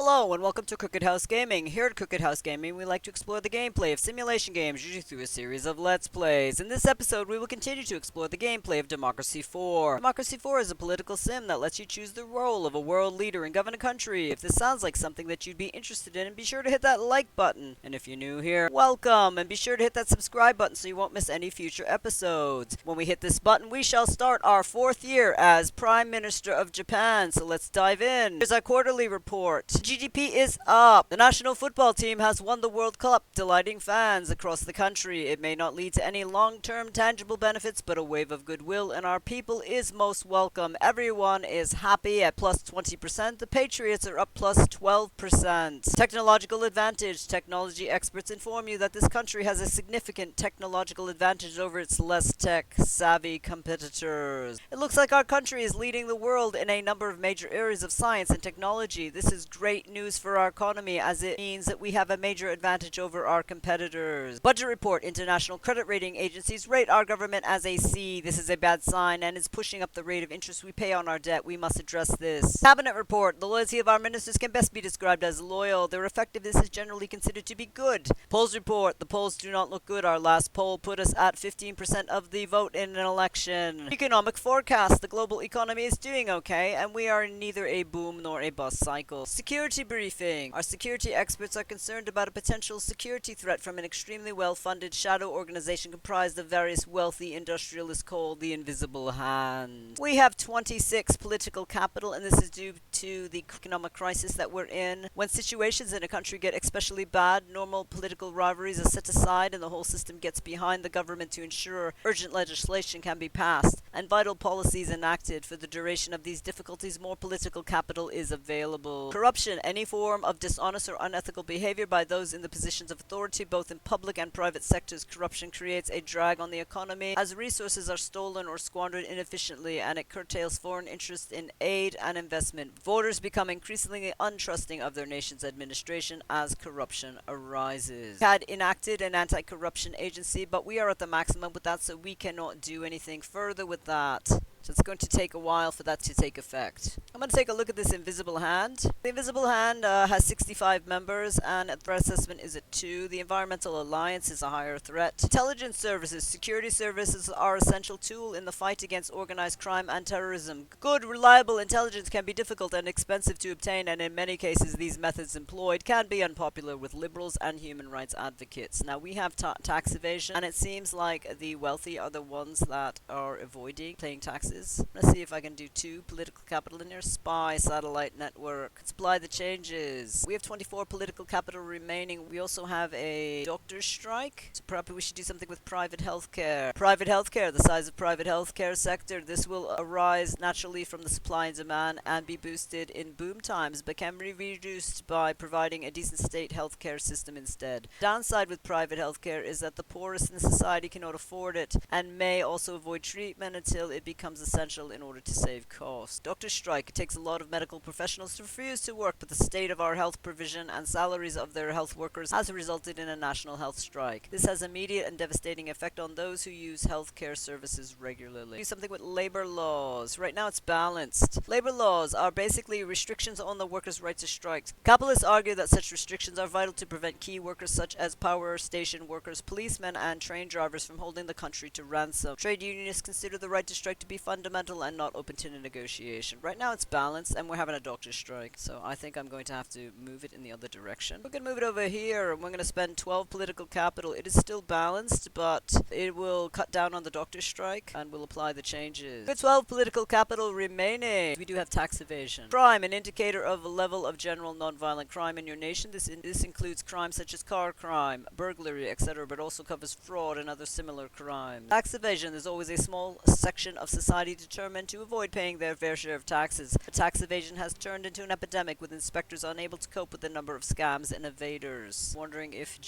Hello and welcome to Crooked House Gaming. Here at Crooked House Gaming, we like to explore the gameplay of simulation games, usually through a series of Let's Plays. In this episode, we will continue to explore the gameplay of Democracy 4. Democracy 4 is a political sim that lets you choose the role of a world leader and govern a country. If this sounds like something that you'd be interested in, be sure to hit that like button. And if you're new here, welcome, and be sure to hit that subscribe button so you won't miss any future episodes. When we hit this button, we shall start our 4th year as Prime Minister of Japan, so let's dive in. Here's our quarterly report. GDP is up. The national football team has won the World Cup, delighting fans across the country. It may not lead to any long-term tangible benefits, but a wave of goodwill and our people is most welcome. Everyone is happy at plus 20%. The Patriots are up plus 12%. Technological advantage. Technology experts inform you that this country has a significant technological advantage over its less tech-savvy competitors. It looks like our country is leading the world in a number of major areas of science and technology. This is great news for our economy as it means that we have a major advantage over our competitors. Budget report. International credit rating agencies rate our government as a C. This is a bad sign and is pushing up the rate of interest we pay on our debt. We must address this. Cabinet report. The loyalty of our ministers can best be described as loyal. Their effectiveness is generally considered to be good. Polls report. The polls do not look good. Our last poll put us at 15% of the vote in an election. Economic forecast. The global economy is doing okay and we are in neither a boom nor a bust cycle. Security briefing. Our security experts are concerned about a potential security threat from an extremely well-funded shadow organization comprised of various wealthy industrialists called the Invisible Hand. We have 26 political capital, and this is due to the economic crisis that we're in. When situations in a country get especially bad, normal political rivalries are set aside and the whole system gets behind the government to ensure urgent legislation can be passed and vital policies enacted. For the duration of these difficulties, more political capital is available. Corruption. Any form of dishonest or unethical behavior by those in the positions of authority, both in public and private sectors. Corruption creates a drag on the economy as resources are stolen or squandered inefficiently, and it curtails foreign interest in aid and investment. Voters become increasingly untrusting of their nation's administration as corruption arises. We had enacted an anti-corruption agency, but we are at the maximum with that, so we cannot do anything further with that. So it's going to take a while for that to take effect. I'm going to take a look at this Invisible Hand. The Invisible Hand has 65 members and threat assessment is at 2. The Environmental Alliance is a higher threat. Intelligence services. Security services are an essential tool in the fight against organized crime and terrorism. Good, reliable intelligence can be difficult and expensive to obtain, and in many cases these methods employed can be unpopular with liberals and human rights advocates. Now we have tax evasion, and it seems like the wealthy are the ones that are avoiding paying taxes. Let's see if I can do 2 political capital in here. Spy, satellite network. Let's apply the changes. We have 24 political capital remaining. We also have a doctor's strike. So probably we should do something with private healthcare. Private healthcare, the size of private healthcare sector. This will arise naturally from the supply and demand and be boosted in boom times, but can be reduced by providing a decent state healthcare system instead. Downside with private healthcare is that the poorest in society cannot afford it and may also avoid treatment until it becomes essential in order to save costs. Doctor strike. It takes a lot of medical professionals to refuse to work, but the state of our health provision and salaries of their health workers has resulted in a national health strike. This has immediate and devastating effect on those who use healthcare services regularly. Do something with labor laws. Right now it's balanced. Labor laws are basically restrictions on the workers' right to strike. Capitalists argue that such restrictions are vital to prevent key workers such as power station workers, policemen, and train drivers from holding the country to ransom. Trade unionists consider the right to strike to be fundamental and not open to negotiation. Right now it's balanced and we're having a doctor strike, so I think I'm going to have to move it in the other direction. We're going to move it over here and we're going to spend 12 political capital. It is still balanced, but it will cut down on the doctor strike and we'll apply the changes. With 12 political capital remaining, we do have tax evasion. Crime, an indicator of a level of general nonviolent crime in your nation. This includes crimes such as car crime, burglary, etc., but also covers fraud and other similar crimes. Tax evasion. There's always a small section of society determined to avoid paying their fair share of taxes. But tax evasion has turned into an epidemic, with inspectors unable to cope with the number of scams and evaders. Wondering if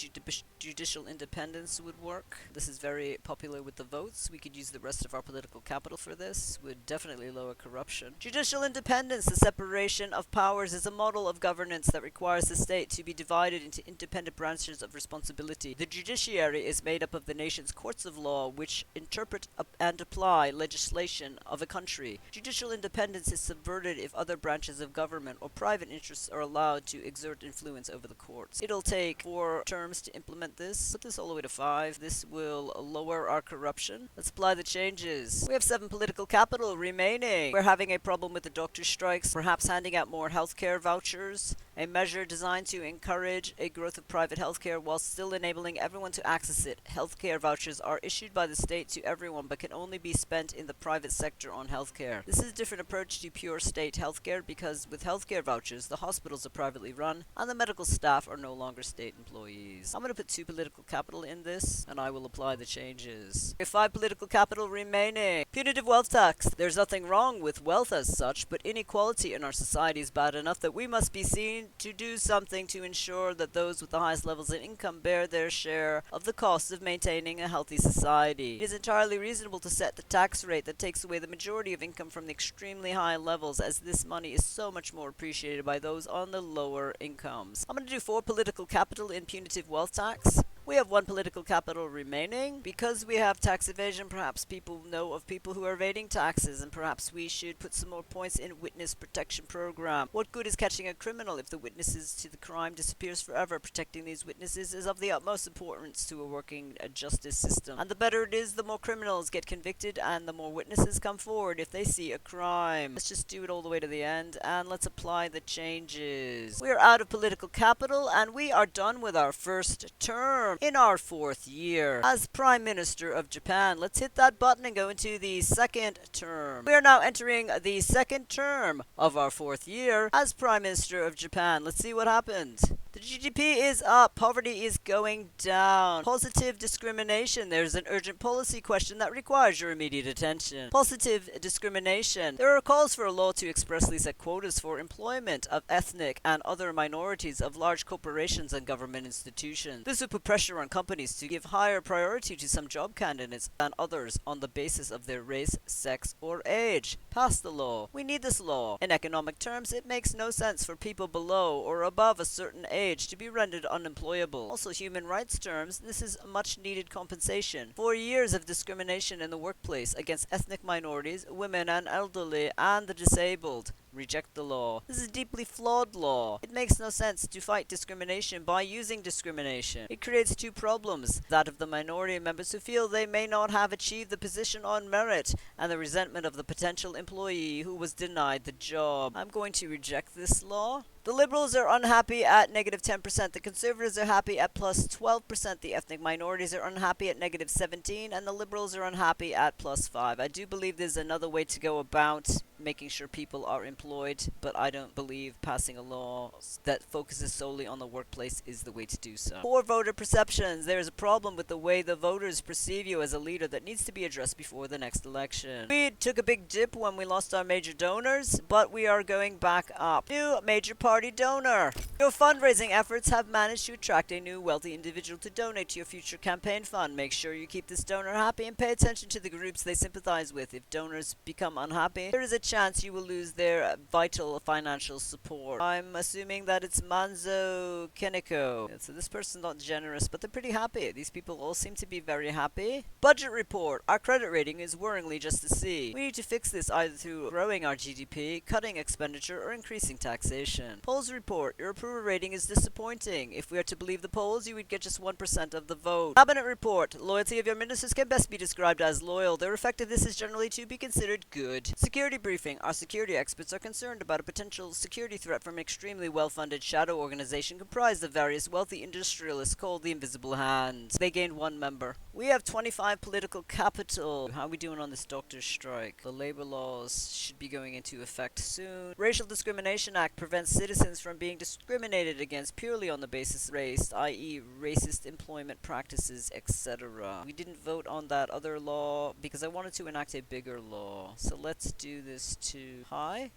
judicial independence would work. This is very popular with the votes. We could use the rest of our political capital for this. Would definitely lower corruption. Judicial independence, the separation of powers, is a model of governance that requires the state to be divided into independent branches of responsibility. The judiciary is made up of the nation's courts of law, which interpret and apply legislation nation, of a country. Judicial independence is subverted if other branches of government or private interests are allowed to exert influence over the courts. It'll take 4 terms to implement this. Put this all the way to 5. This will lower our corruption. Let's apply the changes. We have 7 political capital remaining. We're having a problem with the doctor strikes, perhaps handing out more healthcare vouchers, a measure designed to encourage a growth of private healthcare while still enabling everyone to access it. Healthcare vouchers are issued by the state to everyone but can only be spent in the private sector on healthcare. This is a different approach to pure state healthcare because with healthcare vouchers, the hospitals are privately run and the medical staff are no longer state employees. I'm going to put 2 political capital in this and I will apply the changes. We have 5 political capital remaining. Punitive wealth tax. There's nothing wrong with wealth as such, but inequality in our society is bad enough that we must be seen to do something to ensure that those with the highest levels of income bear their share of the costs of maintaining a healthy society. It is entirely reasonable to set the tax rate that takes away the majority of income from the extremely high levels, as this money is so much more appreciated by those on the lower incomes. I'm going to do 4 political capital in punitive wealth tax. We have 1 political capital remaining. Because we have tax evasion, perhaps people know of people who are evading taxes, and perhaps we should put some more points in witness protection program. What good is catching a criminal if the witnesses to the crime disappears forever? Protecting these witnesses is of the utmost importance to a working justice system. And the better it is, the more criminals get convicted and the more witnesses come forward if they see a crime. Let's just do it all the way to the end and let's apply the changes. We are out of political capital and we are done with our first term. In our 4th year as Prime Minister of Japan, let's hit that button and go into the 2nd term. We are now entering the 2nd term of our 4th year as Prime Minister of Japan. Let's see what happened. The GDP is up, poverty is going down. Positive discrimination, there's an urgent policy question that requires your immediate attention. Positive discrimination, there are calls for a law to expressly set quotas for employment of ethnic and other minorities of large corporations and government institutions. This would put pressure on companies to give higher priority to some job candidates than others on the basis of their race, sex, or age. Pass the law. We need this law. In economic terms, it makes no sense for people below or above a certain age to be rendered unemployable. Also, human rights terms, this is much needed compensation. 4 years of discrimination in the workplace against ethnic minorities, women and elderly, and the disabled. Reject the law. This is a deeply flawed law. It makes no sense to fight discrimination by using discrimination. It creates 2 problems. That of the minority members who feel they may not have achieved the position on merit, and the resentment of the potential employee who was denied the job. I'm going to reject this law. The Liberals are unhappy at -10%, the Conservatives are happy at +12%, the ethnic minorities are unhappy at -17%, and the Liberals are unhappy at +5%. I do believe there's another way to go about making sure people are employed, but I don't believe passing a law that focuses solely on the workplace is the way to do so. Poor voter perceptions. There's a problem with the way the voters perceive you as a leader that needs to be addressed before the next election. We took a big dip when we lost our major donors, but we are going back up. New major party donor. Your fundraising efforts have managed to attract a new wealthy individual to donate to your future campaign fund. Make sure you keep this donor happy and pay attention to the groups they sympathize with. If donors become unhappy, there is a chance you will lose their vital financial support. I'm assuming that it's Manzo Keniko. So this person's not generous, but they're pretty happy. These people all seem to be very happy. Budget report. Our credit rating is worryingly just a C. We need to fix this either through growing our GDP, cutting expenditure, or increasing taxation. Polls report. Your approval rating is disappointing. If we are to believe the polls, you would get just 1% of the vote. Cabinet report. Loyalty of your ministers can best be described as loyal. Their effectiveness is generally to be considered good. Security briefing. Our security experts are concerned about a potential security threat from an extremely well-funded shadow organization comprised of various wealthy industrialists called the Invisible Hand. They gained 1 member. We have 25 political capital. How are we doing on this doctor's strike? The labor laws should be going into effect soon. Racial Discrimination Act prevents citizens from being discriminated against purely on the basis of race, i.e. racist employment practices, etc. We didn't vote on that other law because I wanted to enact a bigger law. So let's do this this to high.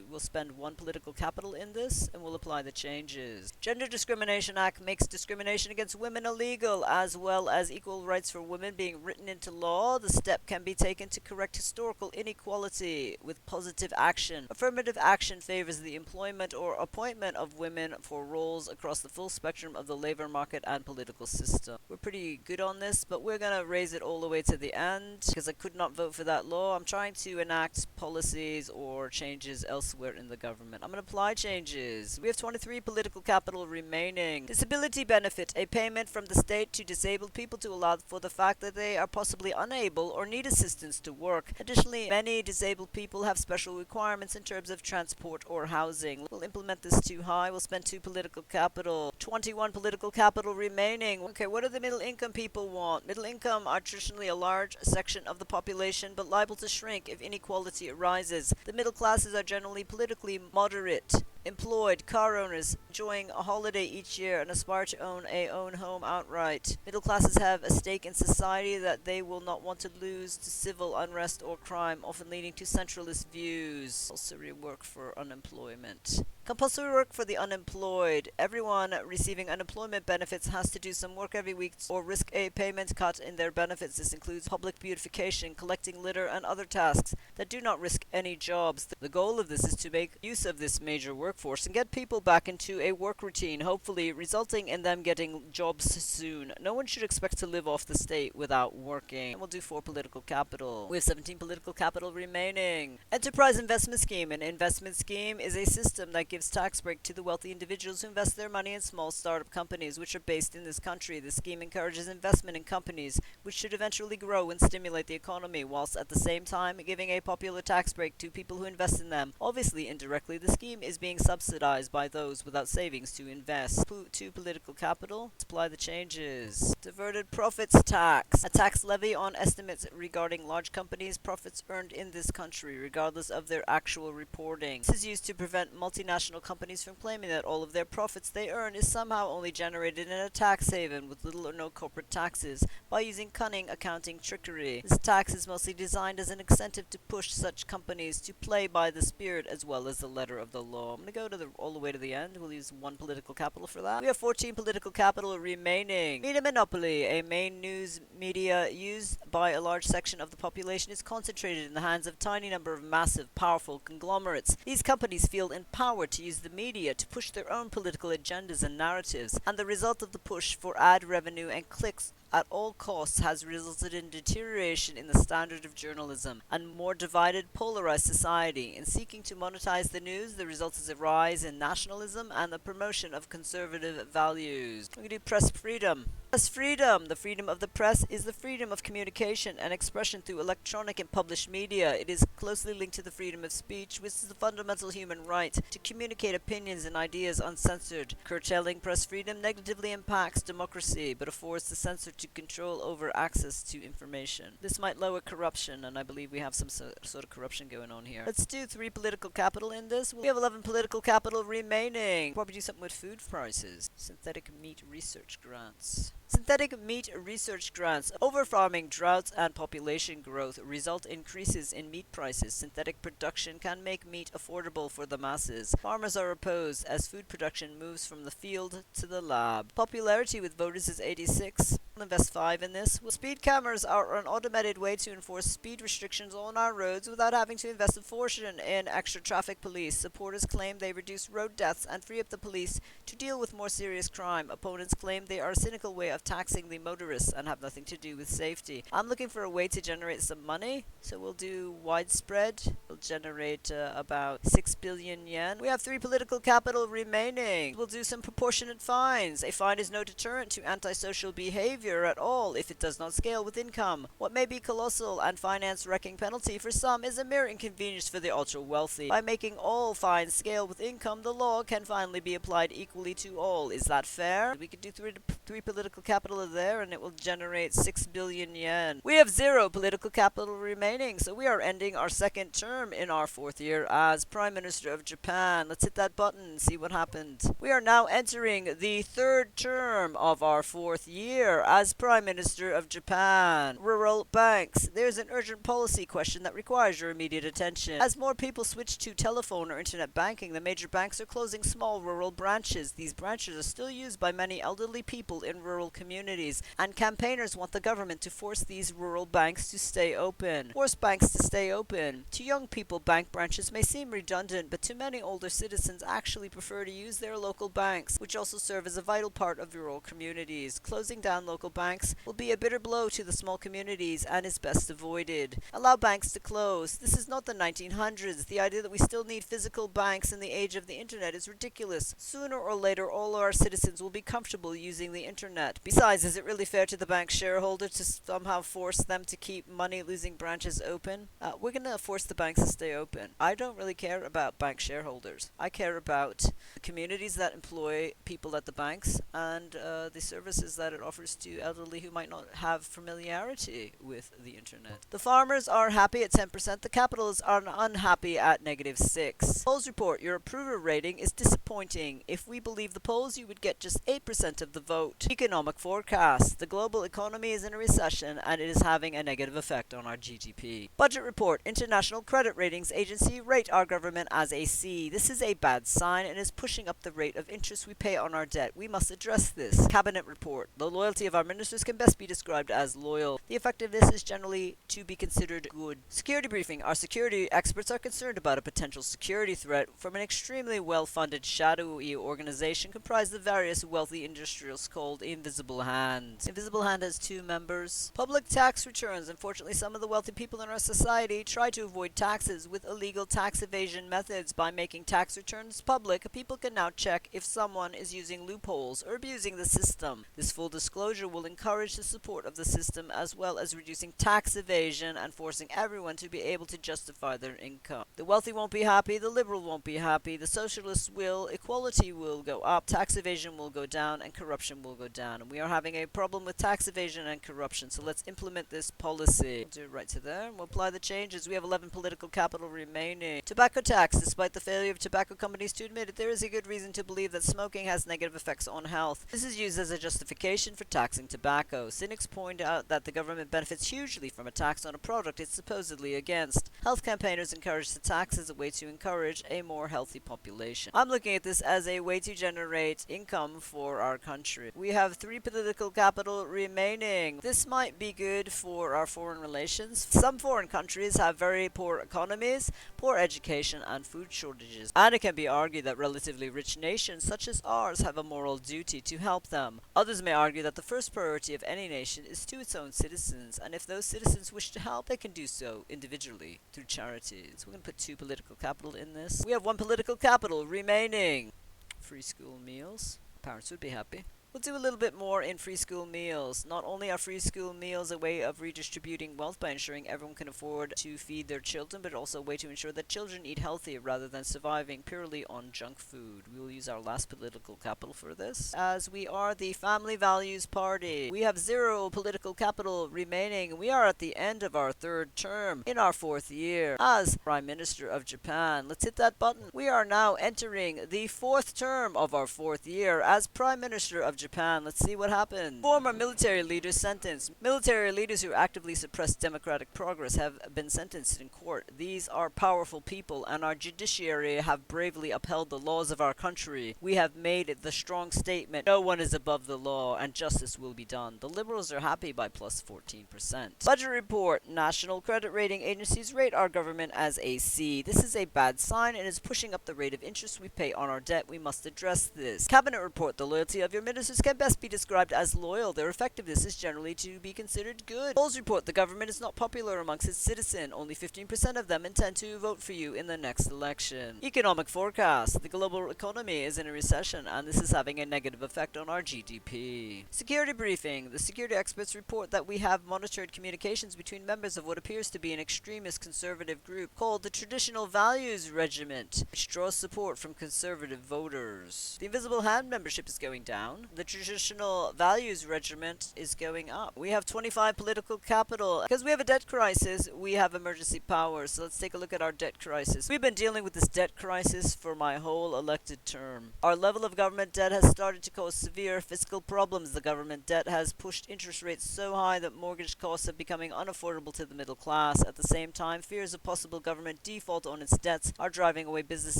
We'll spend 1 political capital in this, and we'll apply the changes. Gender Discrimination Act makes discrimination against women illegal, as well as equal rights for women being written into law. The step can be taken to correct historical inequality with positive action. Affirmative action favors the employment or appointment of women for roles across the full spectrum of the labor market and political system. We're pretty good on this, but we're going to raise it all the way to the end because I could not vote for that law. I'm trying to enact policies or changes elsewhere in the government. I'm going to apply changes. We have 23 political capital remaining. Disability benefit, a payment from the state to disabled people to allow for the fact that they are possibly unable or need assistance to work. Additionally, many disabled people have special requirements in terms of transport or housing. We'll implement this to high. We'll spend 2 political capital. 21 political capital remaining. Okay, what do the middle income people want? Middle income are traditionally a large section of the population, but liable to shrink if inequality arises. The middle classes are generally politically moderate, employed, car owners, enjoying a holiday each year and aspire to own a own home outright. Middle classes have a stake in society that they will not want to lose to civil unrest or crime, often leading to centralist views. Compulsory work for unemployment. Compulsory work for the unemployed. Everyone receiving unemployment benefits has to do some work every week or risk a payment cut in their benefits. This includes public beautification, collecting litter, and other tasks that do not risk any jobs. The goal of this is to make use of this major workforce and get people back into a work routine, hopefully resulting in them getting jobs soon. No one should expect to live off the state without working. And we'll do 4 political capital. We have 17 political capital remaining. Enterprise investment scheme. An investment scheme is a system that gives tax break to the wealthy individuals who invest their money in small startup companies which are based in this country. The scheme encourages investment in companies which should eventually grow and stimulate the economy, whilst at the same time giving a popular tax break to people who invest in them. Obviously, indirectly, the scheme is being subsidized by those without savings to invest. 2 political capital. Apply the changes. Diverted profits tax. A tax levy on estimates regarding large companies' profits earned in this country, regardless of their actual reporting. This is used to prevent multinational companies from claiming that all of their profits they earn is somehow only generated in a tax haven with little or no corporate taxes by using cunning accounting trickery. This tax is mostly designed as an incentive to push such companies to play by the spirit as well as the letter of the law. I'm going to go all the way to the end. We'll use 1 political capital for that. We have 14 political capital remaining. Media monopoly. A main news media used by a large section of the population is concentrated in the hands of a tiny number of massive, powerful conglomerates. These companies feel empowered to use the media to push their own political agendas and narratives, and the result of the push for ad revenue and clicks at all costs has resulted in deterioration in the standard of journalism and more divided, polarized society. In seeking to monetize the news, the result is a rise in nationalism and the promotion of conservative values. We're going to do press freedom. Press freedom. The freedom of the press is the freedom of communication and expression through electronic and published media. It is closely linked to the freedom of speech, which is the fundamental human right to communicate opinions and ideas uncensored. Curtailing press freedom negatively impacts democracy, but affords the censor to control over access to information. This might lower corruption, and I believe we have some sort of corruption going on here. Let's do 3 political capital in this. We have 11 political capital remaining. Probably do something with food prices. Synthetic meat research grants. Synthetic meat research grants. Overfarming, droughts, and population growth result in increases in meat prices. Synthetic production can make meat affordable for the masses. Farmers are opposed as food production moves from the field to the lab. Popularity with voters is 86. We'll invest 5 in this. Speed cameras are an automated way to enforce speed restrictions on our roads without having to invest a fortune in extra traffic police. Supporters claim they reduce road deaths and free up the police to deal with more serious crime. Opponents claim they are a cynical way of taxing the motorists and have nothing to do with safety. I'm looking for a way to generate some money, so we'll do widespread. We'll generate about 6 billion yen. We have 3 political capital remaining. We'll do some proportionate fines. A fine is no deterrent to antisocial behavior at all if it does not scale with income. What may be colossal and finance-wrecking penalty for some is a mere inconvenience for the ultra-wealthy. By making all fines scale with income, the law can finally be applied equally to all. Is that fair? We could do 3 political capital there, and it will generate 6 billion yen. We have 0 political capital remaining, so we are ending our second term term in our 4th year as Prime Minister of Japan. Let's hit that button and see what happened. We are now entering the 3rd term of our 4th year as Prime Minister of Japan. Rural banks. There's an urgent policy question that requires your immediate attention. As more people switch to telephone or internet banking, the major banks are closing small rural branches. These branches are still used by many elderly people in rural communities, and campaigners want the government to force these rural banks to stay open. Force banks to stay open. To young people, bank branches may seem redundant, but to many older citizens actually prefer to use their local banks, which also serve as a vital part of rural communities. Closing down local banks will be a bitter blow to the small communities and is best avoided. Allow banks to close. This is not the 1900s. The idea that we still need physical banks in the age of the internet is ridiculous. Sooner or later, all our citizens will be comfortable using the internet. Besides, is it really fair to the bank shareholder to somehow force them to keep money-losing branches open? We're going to force the banks to stay open. I don't really care about bank shareholders. I care about the communities that employ people at the banks and the services that it offers to elderly who might not have familiarity with the internet. The farmers are happy at 10%. The capitalists are unhappy at -6. Polls report your approval rating is disappointing. If we believe the polls, you would get just 8% of the vote. Economic forecast. The global economy is in a recession and it is having a negative effect on our GDP. Budget report. International Credit Ratings Agency rate our government as a C. This is a bad sign and is pushing up the rate of interest we pay on our debt. We must address this. Cabinet report. The loyalty of our ministers can best be described as loyal. The effectiveness is generally to be considered good. Security briefing. Our security experts are concerned about a potential security threat from an extremely well-funded shadowy organization comprised of various wealthy industrials called Invisible Hand. Invisible Hand has 2 members. Public tax returns. Unfortunately, some of the wealthy people in our society try to avoid taxes with illegal tax evasion methods. By making tax returns public, people can now check if someone is using loopholes or abusing the system. This full disclosure will encourage the support of the system as well as reducing tax evasion and forcing everyone to be able to justify their income. The wealthy won't be happy, the liberal won't be happy, the socialists will, equality will go up, tax evasion will go down, and corruption will go down. And we are having a problem with tax evasion and corruption, so let's implement this policy. We'll do it right to there, and we'll apply the changes. We have 11 political capital remaining. Tobacco tax. Despite the failure of tobacco companies to admit it, there is a good reason to believe that smoking has negative effects on health. This is used as a justification for taxing tobacco. Cynics point out that the government benefits hugely from a tax on a product it's supposedly against. Health campaigners encourage the tax as a way to encourage a more healthy population. I'm looking at this as a way to generate income for our country. We have 3 political capital remaining. This might be good for our foreign relations. Some foreign countries have very poor economies, poor education, and food shortages. And it can be argued that relatively rich nations such as ours have a moral duty to help them. Others may argue that the first priority of any nation is to its own citizens, and if those citizens wish to help, they can do so individually through charities. We're going to put 2 political capital in this. We have 1 political capital remaining. Free school meals. Parents would be happy. We'll do a little bit more in free school meals. Not only are free school meals a way of redistributing wealth by ensuring everyone can afford to feed their children, but also a way to ensure that children eat healthy rather than surviving purely on junk food. We will use our last political capital for this, as we are the Family Values Party. We have 0 political capital remaining. We are at the end of our 3rd term in our 4th year as Prime Minister of Japan. Let's hit that button. We are now entering the 4th term of our 4th year as Prime Minister of Japan. Let's see what happened. Former military leaders sentenced. Military leaders who actively suppress democratic progress have been sentenced in court. These are powerful people, and our judiciary have bravely upheld the laws of our country. We have made the strong statement, no one is above the law, and justice will be done. The liberals are happy by plus 14%. Budget report. National credit rating agencies rate our government as a C. This is a bad sign and is pushing up the rate of interest we pay on our debt. We must address this. Cabinet report. The loyalty of your ministers can best be described as loyal. Their effectiveness is generally to be considered good. Polls report the government is not popular amongst its citizens. Only 15% of them intend to vote for you in the next election. Economic forecast. The global economy is in a recession, and this is having a negative effect on our GDP. Security briefing. The security experts report that we have monitored communications between members of what appears to be an extremist conservative group called the Traditional Values Regiment, which draws support from conservative voters. The Invisible Hand membership is going down. the traditional values regiment is going up. We have 25 political capital. Because we have a debt crisis, we have emergency powers. So let's take a look at our debt crisis. We've been dealing with this debt crisis for my whole elected term. Our level of government debt has started to cause severe fiscal problems. The government debt has pushed interest rates so high that mortgage costs are becoming unaffordable to the middle class. At the same time, fears of possible government default on its debts are driving away business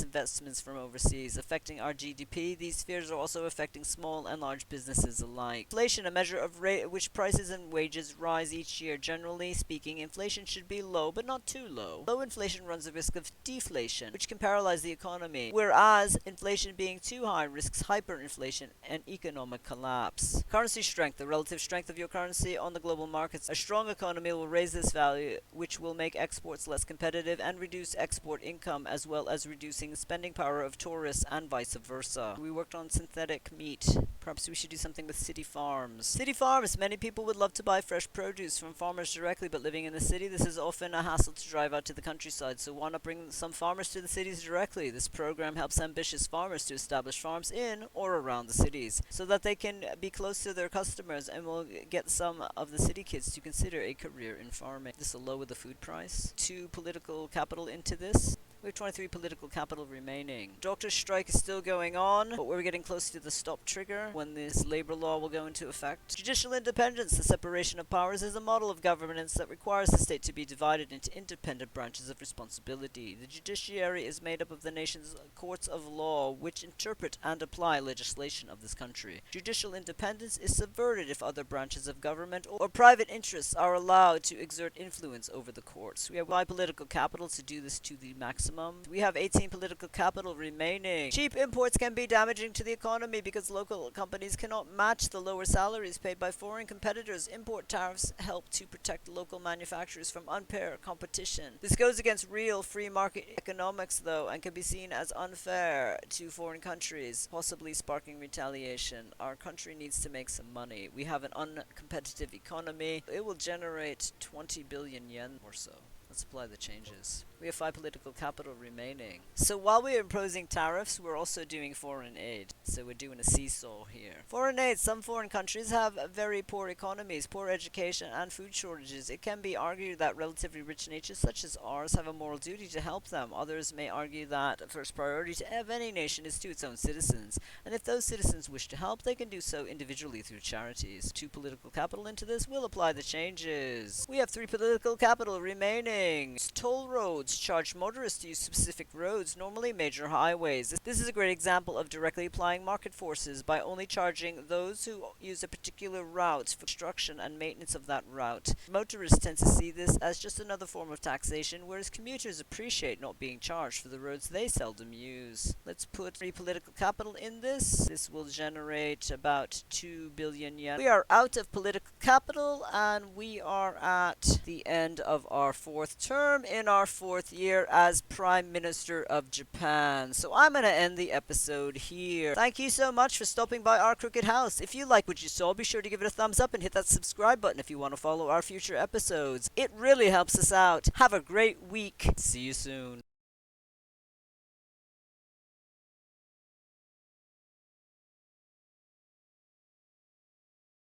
investments from overseas, affecting our GDP. These fears are also affecting small and large businesses alike. Inflation, a measure of rate at which prices and wages rise each year. Generally speaking, inflation should be low, but not too low. Low inflation runs the risk of deflation, which can paralyze the economy, whereas inflation being too high risks hyperinflation and economic collapse. Currency strength, the relative strength of your currency on the global markets. A strong economy will raise this value, which will make exports less competitive and reduce export income, as well as reducing the spending power of tourists and vice versa. We worked on synthetic meat. Perhaps we should do something with city farms. City farms. Many people would love to buy fresh produce from farmers directly, but living in the city, this is often a hassle to drive out to the countryside. So why not bring some farmers to the cities directly? This program helps ambitious farmers to establish farms in or around the cities so that they can be close to their customers and will get some of the city kids to consider a career in farming. This will lower the food price. 2 political capital into this. We have 23 political capital remaining. Doctors' strike is still going on, but we're getting close to the stop trigger when this labor law will go into effect. Judicial independence, the separation of powers, is a model of governance that requires the state to be divided into independent branches of responsibility. The judiciary is made up of the nation's courts of law, which interpret and apply legislation of this country. Judicial independence is subverted if other branches of government or private interests are allowed to exert influence over the courts. We have wide political capital to do this to the maximum. We have 18 political capital remaining. Cheap imports can be damaging to the economy because local companies cannot match the lower salaries paid by foreign competitors. Import tariffs help to protect local manufacturers from unfair competition. This goes against real free market economics, though, and can be seen as unfair to foreign countries, possibly sparking retaliation. Our country needs to make some money. We have an uncompetitive economy. It will generate 20 billion yen or so. Let's apply the changes. We have 5 political capital remaining. So while we're imposing tariffs, we're also doing foreign aid. So we're doing a seesaw here. Foreign aid. Some foreign countries have very poor economies, poor education, and food shortages. It can be argued that relatively rich nations such as ours have a moral duty to help them. Others may argue that the first priority of any nation is to its own citizens. And if those citizens wish to help, they can do so individually through charities. 2 political capital into this. We'll apply the changes. We have 3 political capital remaining. Toll roads charge motorists to use specific roads, normally major highways. This is a great example of directly applying market forces by only charging those who use a particular route for construction and maintenance of that route. Motorists tend to see this as just another form of taxation, whereas commuters appreciate not being charged for the roads they seldom use. Let's put 3 political capital in this. This will generate about 2 billion yen. We are out of political capital and we are at the end of our 4th term in our 4th year as Prime Minister of Japan. So I'm going to end the episode here. Thank you so much for stopping by our Crooked House. If you like what you saw, be sure to give it a thumbs up and hit that subscribe button if you want to follow our future episodes. It really helps us out. Have a great week. See you soon.